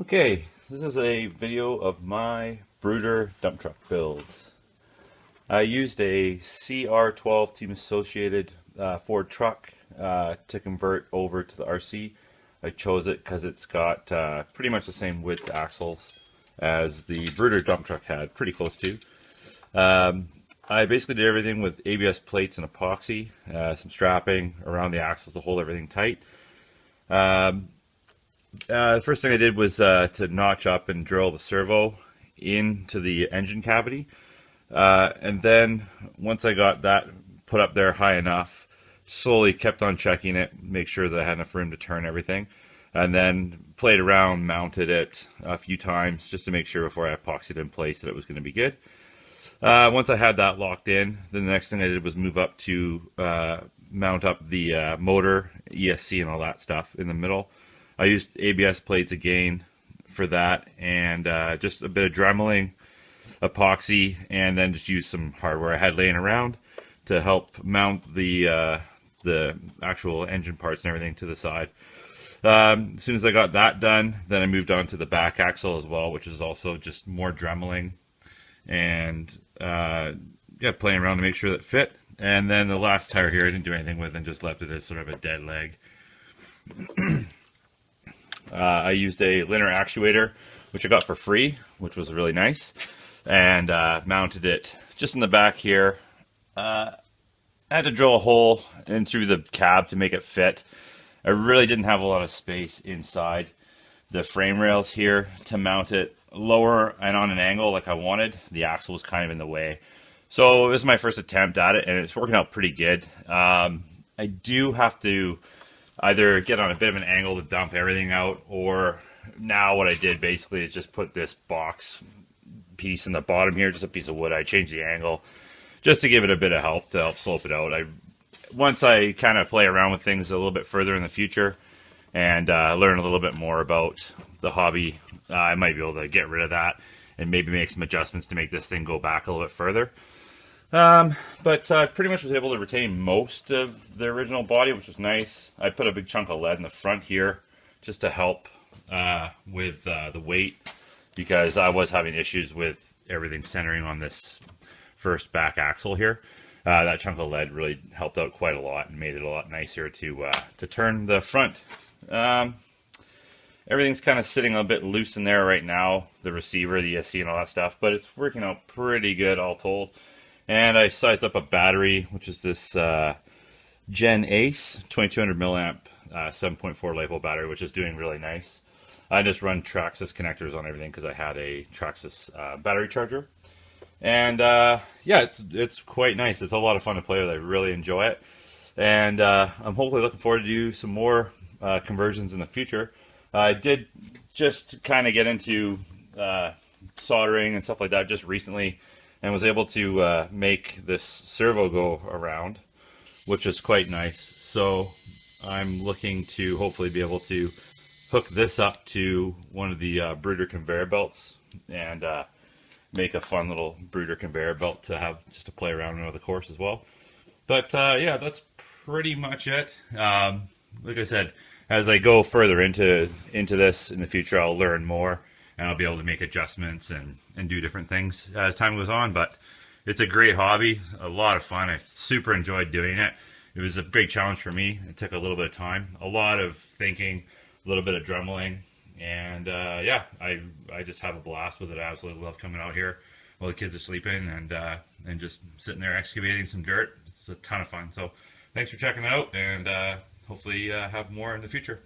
Okay, this is a video of my Bruder dump truck build. I used a CR12 Team Associated Ford truck to convert over to the RC. I chose it because it's got pretty much the same width axles as the Bruder dump truck had, pretty close to. I basically did everything with ABS plates and epoxy, some strapping around the axles to hold everything tight. The first thing I did was to notch up and drill the servo into the engine cavity. And then once I got that put up there high enough, slowly kept on checking it, make sure that I had enough room to turn everything. And then played around, mounted it a few times just to make sure before I epoxied it in place that it was going to be good. Once I had that locked in, then the next thing I did was move up to mount up the motor, ESC and all that stuff in the middle. I used ABS plates again for that, and just a bit of dremeling, epoxy, and then just used some hardware I had laying around to help mount the actual engine parts and everything to the side. As soon as I got that done, then I moved on to the back axle as well, which is also just more dremeling and yeah, playing around to make sure that it fit. And then the last tire here I didn't do anything with and just left it as sort of a dead leg. I used a linear actuator, which I got for free, which was really nice, and mounted it just in the back here. I had to drill a hole in through the cab to make it fit. I really didn't have a lot of space inside the frame rails here to mount it lower and on an angle like I wanted. The axle was kind of in the way. So this is my first attempt at it, and it's working out pretty good. I do have to either get on a bit of an angle to dump everything out, or now what I did basically is just put this box piece in the bottom here, just a piece of wood. I changed the angle just to give it a bit of help to help slope it out. Once I kind of play around with things a little bit further in the future and learn a little bit more about the hobby, I might be able to get rid of that and maybe make some adjustments to make this thing go back a little bit further. But pretty much was able to retain most of the original body, which was nice. I put a big chunk of lead in the front here just to help with the weight, because I was having issues with everything centering on this first back axle here. That chunk of lead really helped out quite a lot and made it a lot nicer to turn the front. Everything's kind of sitting a bit loose in there right now, the receiver, the ESC and all that stuff, but it's working out pretty good all told. And I sized up a battery, which is this Gen Ace 2200 milliamp 7.4 LiPo battery, which is doing really nice. I just run Traxxas connectors on everything because I had a Traxxas battery charger. And yeah, it's quite nice. It's a lot of fun to play with. I really enjoy it. And I'm hopefully looking forward to do some more conversions in the future. I did just kind of get into soldering and stuff like that just recently, and was able to make this servo go around, which is quite nice. So I'm looking to hopefully be able to hook this up to one of the Bruder conveyor belts and make a fun little Bruder conveyor belt to have just to play around with the course as well. But yeah, that's pretty much it. Like I said, as I go further into this in the future, I'll learn more and I'll be able to make adjustments and do different things as time goes on. But it's a great hobby, a lot of fun. I super enjoyed doing it. It was a big challenge for me. It took a little bit of time, a lot of thinking, a little bit of dremeling, and yeah, I just have a blast with it. I absolutely love coming out here while the kids are sleeping and just sitting there excavating some dirt. It's a ton of fun. So thanks for checking it out, and hopefully have more in the future.